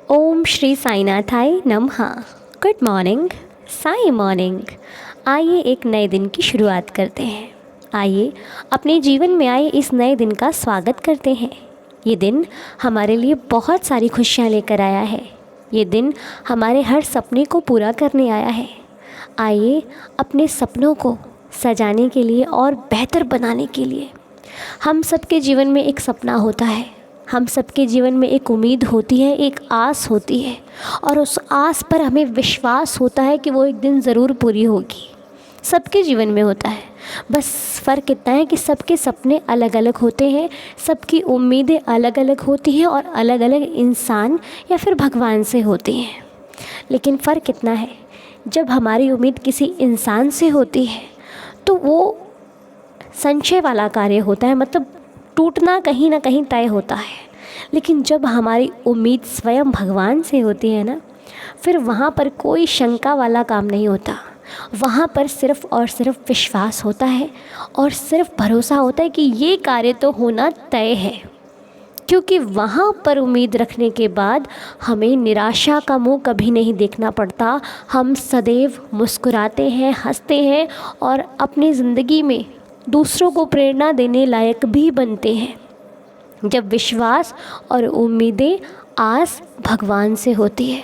ओम श्री साईनाथाय नमः। Good morning, Sai morning. आइए एक नए दिन की शुरुआत करते हैं। आइए अपने जीवन में आए इस नए दिन का स्वागत करते हैं। ये दिन हमारे लिए बहुत सारी खुशियाँ लेकर आया है। ये दिन हमारे हर सपने को पूरा करने आया है। आइए अपने सपनों को सजाने के लिए और बेहतर बनाने के लिए, हम सबके जीवन में एक सपना होता है। हम सबके जीवन में एक उम्मीद होती है, एक आस होती है, और उस आस पर हमें विश्वास होता है कि वो एक दिन ज़रूर पूरी होगी। सबके जीवन में होता है, बस फ़र्क इतना है कि सबके सपने अलग अलग होते हैं, सबकी उम्मीदें अलग अलग होती हैं और अलग अलग इंसान या फिर भगवान से होती हैं। लेकिन फ़र्क इतना है, जब हमारी उम्मीद किसी इंसान से होती है तो वो संशय वाला कार्य होता है, मतलब टूटना कहीं ना कहीं तय होता है। लेकिन जब हमारी उम्मीद स्वयं भगवान से होती है ना, फिर वहाँ पर कोई शंका वाला काम नहीं होता। वहाँ पर सिर्फ और सिर्फ विश्वास होता है और सिर्फ भरोसा होता है कि ये कार्य तो होना तय है। क्योंकि वहाँ पर उम्मीद रखने के बाद हमें निराशा का मुंह कभी नहीं देखना पड़ता। हम सदैव मुस्कुराते हैं, हंसते हैं और अपनी ज़िंदगी में दूसरों को प्रेरणा देने लायक भी बनते हैं। जब विश्वास और उम्मीदें आस भगवान से होती है।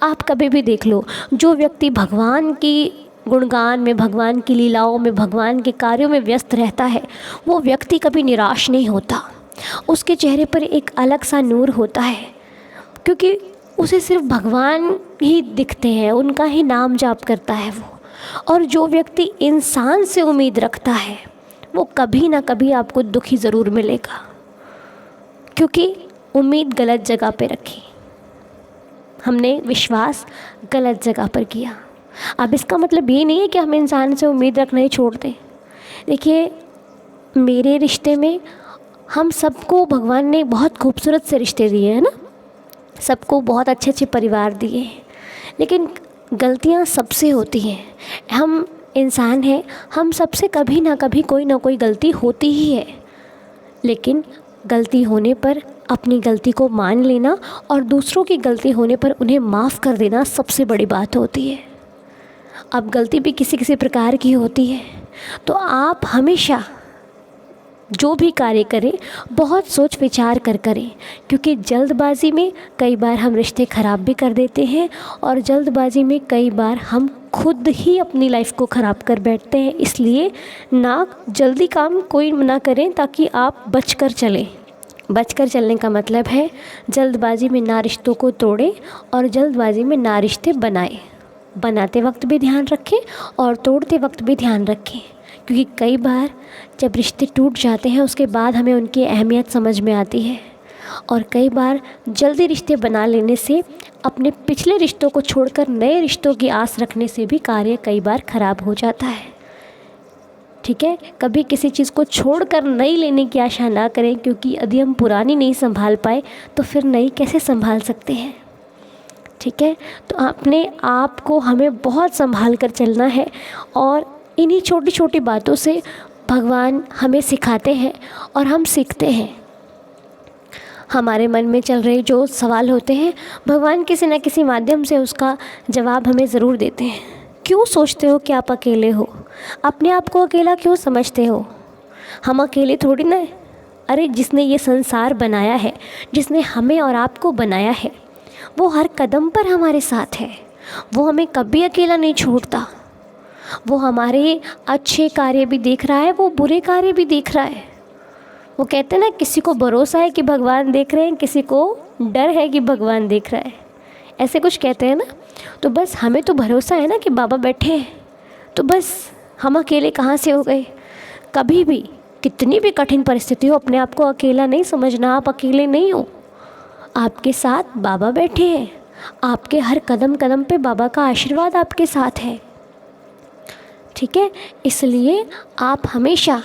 आप कभी भी देख लो, जो व्यक्ति भगवान की गुणगान में, भगवान की लीलाओं में, भगवान के कार्यों में व्यस्त रहता है, वो व्यक्ति कभी निराश नहीं होता। उसके चेहरे पर एक अलग सा नूर होता है, क्योंकि उसे सिर्फ भगवान ही दिखते हैं, उनका ही नाम जाप करता है वो। और जो व्यक्ति इंसान से उम्मीद रखता है, वो कभी ना कभी आपको दुखी ज़रूर मिलेगा, क्योंकि उम्मीद गलत जगह पे रखी, हमने विश्वास गलत जगह पर किया। अब इसका मतलब ये नहीं है कि हम इंसान से उम्मीद रखना ही छोड़ दें। देखिए, मेरे रिश्ते में हम सबको भगवान ने बहुत खूबसूरत से रिश्ते दिए हैं ना, सबको बहुत अच्छे अच्छे परिवार दिए हैं, लेकिन गलतियाँ सबसे होती हैं। हम इंसान हैं, हम सबसे कभी ना कभी कोई ना कोई गलती होती ही है। लेकिन गलती होने पर अपनी गलती को मान लेना और दूसरों की गलती होने पर उन्हें माफ़ कर देना सबसे बड़ी बात होती है। अब गलती भी किसी किसी प्रकार की होती है, तो आप हमेशा जो भी कार्य करें बहुत सोच विचार कर करें, क्योंकि जल्दबाज़ी में कई बार हम रिश्ते ख़राब भी कर देते हैं और जल्दबाज़ी में कई बार हम खुद ही अपनी लाइफ को ख़राब कर बैठते हैं। इसलिए ना जल्दी काम कोई ना करें, ताकि आप बचकर चलें। बचकर चलने का मतलब है जल्दबाज़ी में ना रिश्तों को तोड़ें और जल्दबाज़ी में ना रिश्ते बनाएं। बनाते वक्त भी ध्यान रखें और तोड़ते वक्त भी ध्यान रखें, क्योंकि कई बार जब रिश्ते टूट जाते हैं उसके बाद हमें उनकी अहमियत समझ में आती है। और कई बार जल्दी रिश्ते बना लेने से, अपने पिछले रिश्तों को छोड़कर नए रिश्तों की आस रखने से भी कार्य कई बार ख़राब हो जाता है। ठीक है, कभी किसी चीज़ को छोड़कर नई लेने की आशा ना करें, क्योंकि यदि हम पुरानी नहीं संभाल पाए तो फिर नई कैसे संभाल सकते हैं। ठीक है, तो अपने आप को हमें बहुत संभाल कर चलना है। और इन्हीं छोटी छोटी बातों से भगवान हमें सिखाते हैं और हम सीखते हैं। हमारे मन में चल रहे जो सवाल होते हैं, भगवान किसी न किसी माध्यम से उसका जवाब हमें ज़रूर देते हैं। क्यों सोचते हो कि आप अकेले हो? अपने आप को अकेला क्यों समझते हो? हम अकेले थोड़ी ना। अरे, जिसने ये संसार बनाया है, जिसने हमें और आपको बनाया है, वो हर कदम पर हमारे साथ है। वो हमें कभी अकेला नहीं छोड़ता। वो हमारे अच्छे कार्य भी देख रहा है, वो बुरे कार्य भी देख रहा है। वो कहते हैं ना, किसी को भरोसा है कि भगवान देख रहे हैं, किसी को डर है कि भगवान देख रहा है, ऐसे कुछ कहते हैं ना। तो बस हमें तो भरोसा है ना कि बाबा बैठे हैं, तो बस हम अकेले कहाँ से हो गए। कभी भी कितनी भी कठिन परिस्थिति हो, अपने आप को अकेला नहीं समझना। आप अकेले नहीं हो, आपके साथ बाबा बैठे हैं। आपके हर कदम कदम पे बाबा का आशीर्वाद आपके साथ है। ठीक है, इसलिए आप हमेशा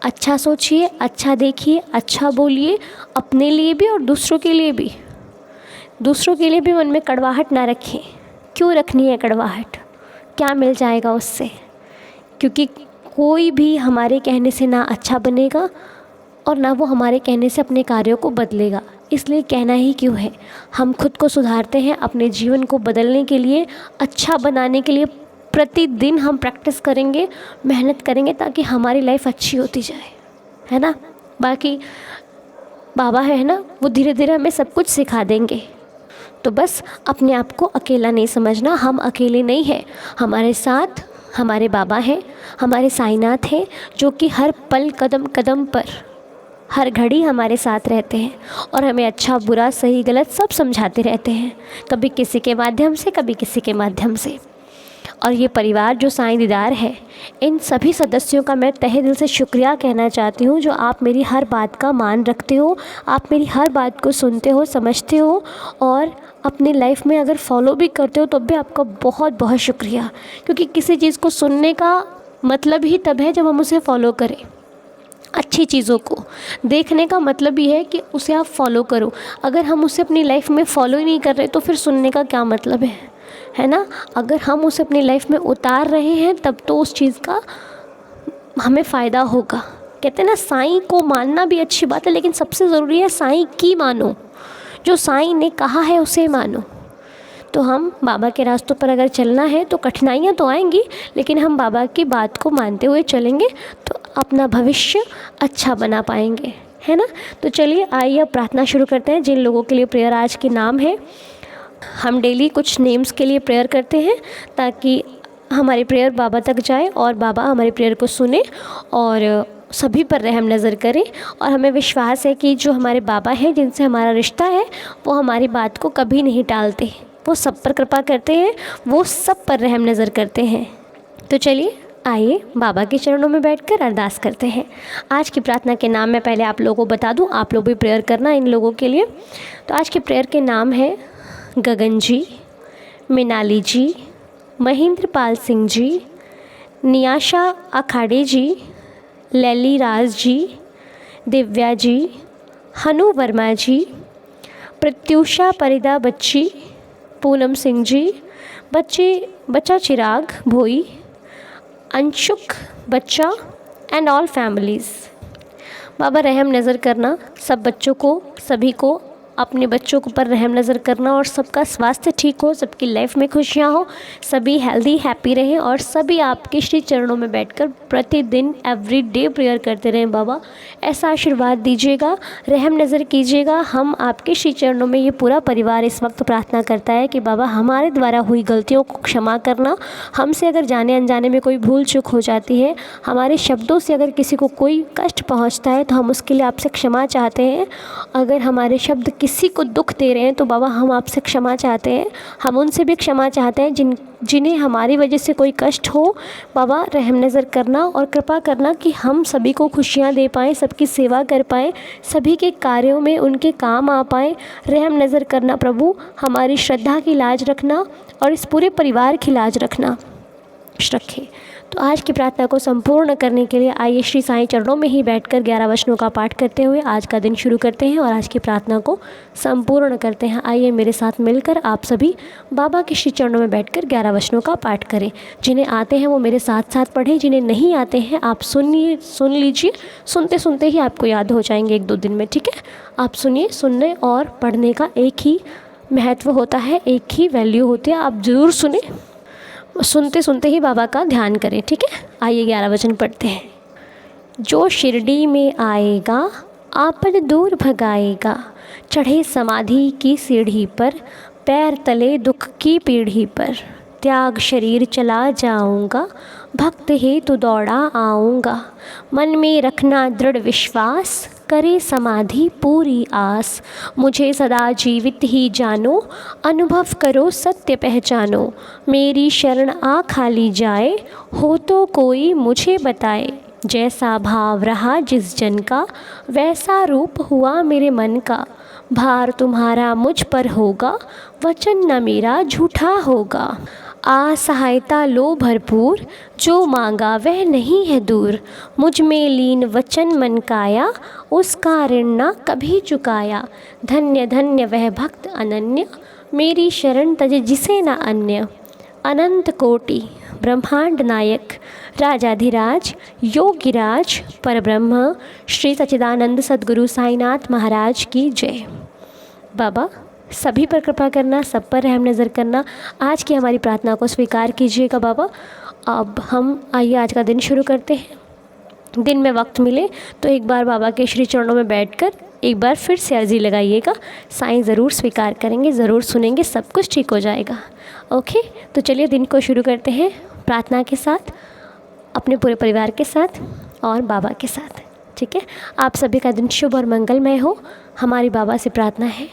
अच्छा सोचिए, अच्छा देखिए, अच्छा बोलिए, अपने लिए भी और दूसरों के लिए भी। दूसरों के लिए भी मन में कड़वाहट ना रखें। क्यों रखनी है कड़वाहट? क्या मिल जाएगा उससे? क्योंकि कोई भी हमारे कहने से ना अच्छा बनेगा और ना वो हमारे कहने से अपने कार्यों को बदलेगा। इसलिए कहना ही क्यों है। हम खुद को सुधारते हैं, अपने जीवन को बदलने के लिए, अच्छा बनाने के लिए प्रतिदिन हम प्रैक्टिस करेंगे, मेहनत करेंगे ताकि हमारी लाइफ अच्छी होती जाए, है ना। बाकी बाबा है ना, वो धीरे धीरे हमें सब कुछ सिखा देंगे। तो बस अपने आप को अकेला नहीं समझना, हम अकेले नहीं हैं, हमारे साथ हमारे बाबा हैं, हमारे साईनाथ हैं, जो कि हर पल कदम कदम पर हर घड़ी हमारे साथ रहते हैं और हमें अच्छा बुरा सही गलत सब समझाते रहते हैं, कभी किसी के माध्यम से, कभी किसी के माध्यम से। और ये परिवार जो साईं दीदार है, इन सभी सदस्यों का मैं तहे दिल से शुक्रिया कहना चाहती हूँ, जो आप मेरी हर बात का मान रखते हो, आप मेरी हर बात को सुनते हो, समझते हो और अपनी लाइफ में अगर फॉलो भी करते हो तो भी आपका बहुत बहुत शुक्रिया। क्योंकि किसी चीज़ को सुनने का मतलब ही तब है जब हम उसे फॉलो करें। अच्छी चीज़ों को देखने का मतलब ही है कि उसे आप फॉलो करो। अगर हम उसे अपनी लाइफ में फॉलो ही नहीं कर रहे तो फिर सुनने का क्या मतलब है ना। अगर हम उसे अपनी लाइफ में उतार रहे हैं तब तो उस चीज़ का हमें फ़ायदा होगा। कहते हैं ना, साईं को मानना भी अच्छी बात है, लेकिन सबसे ज़रूरी है साईं की मानो, जो साईं ने कहा है उसे मानो। तो हम बाबा के रास्तों पर अगर चलना है तो कठिनाइयाँ तो आएंगी, लेकिन हम बाबा की बात को मानते हुए चलेंगे तो अपना भविष्य अच्छा बना पाएंगे, है ना। तो चलिए आइए अब प्रार्थना शुरू करते हैं। जिन लोगों के लिए प्रेयर आज के नाम है, हम डेली कुछ नेम्स के लिए प्रेयर करते हैं ताकि हमारी प्रेयर बाबा तक जाए और बाबा हमारी प्रेयर को सुने और सभी पर रहम नज़र करें। और हमें विश्वास है कि जो हमारे बाबा हैं, जिनसे हमारा रिश्ता है, वो हमारी बात को कभी नहीं टालते, वो सब पर कृपा करते हैं, वो सब पर रहम नज़र करते हैं। तो चलिए आइए बाबा के चरणों में बैठकर अरदास करते हैं। आज की प्रार्थना के नाम मैं पहले आप लोगों को बता दूं, आप लोग भी प्रेयर करना इन लोगों के लिए। तो आज के प्रेयर के नाम है गगन जी, मिनाली जी, महेंद्र पाल सिंह जी, नियाशा अखाड़े जी, लैली राज जी, दिव्या जी, हनु वर्मा जी, प्रत्युषा परिदा बच्ची, पूनम सिंह जी, बच्चा चिराग भोई, अंशुक बच्चा एंड ऑल फैमिलीज़। बाबा रहम नज़र करना, सब बच्चों को, सभी को, अपने बच्चों के ऊपर रहम नज़र करना और सबका स्वास्थ्य ठीक हो, सबकी लाइफ में खुशियाँ हो, सभी हेल्दी हैप्पी रहें और सभी आपके श्री चरणों में बैठकर प्रतिदिन एवरी डे प्रेयर करते रहें। बाबा ऐसा आशीर्वाद दीजिएगा, रहम नज़र कीजिएगा। हम आपके श्री चरणों में, ये पूरा परिवार इस वक्त प्रार्थना करता है कि बाबा हमारे द्वारा हुई गलतियों को क्षमा करना। हमसे अगर जाने अनजाने में कोई भूल चूक हो जाती है, हमारे शब्दों से अगर किसी को कोई कष्ट पहुँचता है तो हम उसके लिए आपसे क्षमा चाहते हैं। अगर हमारे शब्द किसी को दुख दे रहे हैं तो बाबा हम आपसे क्षमा चाहते हैं, हम उनसे भी क्षमा चाहते हैं जिन्हें हमारी वजह से कोई कष्ट हो। बाबा रहम नज़र करना और कृपा करना कि हम सभी को खुशियाँ दे पाएँ, सबकी सेवा कर पाएँ, सभी के कार्यों में उनके काम आ पाएँ। रहम नज़र करना प्रभु, हमारी श्रद्धा की लाज रखना और इस पूरे परिवार की लाज रखना रखें। तो आज की प्रार्थना को संपूर्ण करने के लिए आइए श्री साईं चरणों में ही बैठकर 11 वचनों का पाठ करते हुए आज का दिन शुरू करते हैं और आज की प्रार्थना को संपूर्ण करते हैं। आइए मेरे साथ मिलकर आप सभी बाबा के श्री चरणों में बैठकर 11 वचनों का पाठ करें। जिन्हें आते हैं वो मेरे साथ साथ पढ़ें, जिन्हें नहीं आते हैं आप सुन लीजिए, सुनते सुनते ही आपको याद हो जाएंगे 1-2 दिन में, ठीक है। आप सुनिए, सुनने और पढ़ने का एक ही महत्व होता है, एक ही वैल्यू होती है। आप ज़रूर सुने, सुनते सुनते ही बाबा का ध्यान करें, ठीक है। आइए 11 वचन पढ़ते हैं। जो शिरडी में आएगा आपद दूर भगाएगा, चढ़े समाधि की सीढ़ी पर, पैर तले दुख की पीढ़ी पर, त्याग शरीर चला जाऊंगा, भक्त हेतु दौड़ा आऊँगा, मन में रखना दृढ़ विश्वास, करे समाधि पूरी आस, मुझे सदा जीवित ही जानो, अनुभव करो सत्य पहचानो, मेरी शरण आ खाली जाए, हो तो कोई मुझे बताए, जैसा भाव रहा जिस जन का, वैसा रूप हुआ मेरे मन का, भार तुम्हारा मुझ पर होगा, वचन न मेरा झूठा होगा, आ सहायता लो भरपूर, जो मांगा वह नहीं है दूर, मुझ में लीन वचन मन काया, उसका ऋण न कभी चुकाया, धन्य धन्य वह भक्त अनन्य, मेरी शरण तज जिसे न अन्य, अनंत कोटि ब्रह्मांड नायक, राजाधिराज योगिराज परब्रह्म, श्री सच्चिदानंद सद्गुरु साईनाथ महाराज की जय। बाबा सभी पर कृपा करना, सब पर रहम नज़र करना। आज की हमारी प्रार्थना को स्वीकार कीजिएगा बाबा। अब हम आइए आज का दिन शुरू करते हैं। दिन में वक्त मिले तो एक बार बाबा के श्री चरणों में बैठकर एक बार फिर से अर्जी लगाइएगा। साईं ज़रूर स्वीकार करेंगे, ज़रूर सुनेंगे, सब कुछ ठीक हो जाएगा। ओके, तो चलिए दिन को शुरू करते हैं प्रार्थना के साथ, अपने पूरे परिवार के साथ और बाबा के साथ। ठीक है, आप सभी का दिन शुभ और मंगलमय हो, हमारी बाबा से प्रार्थना है।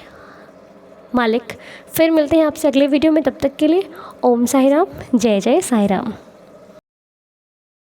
मालिक, फिर मिलते हैं आपसे अगले वीडियो में। तब तक के लिए ओम साई राम, जय जय साई राम।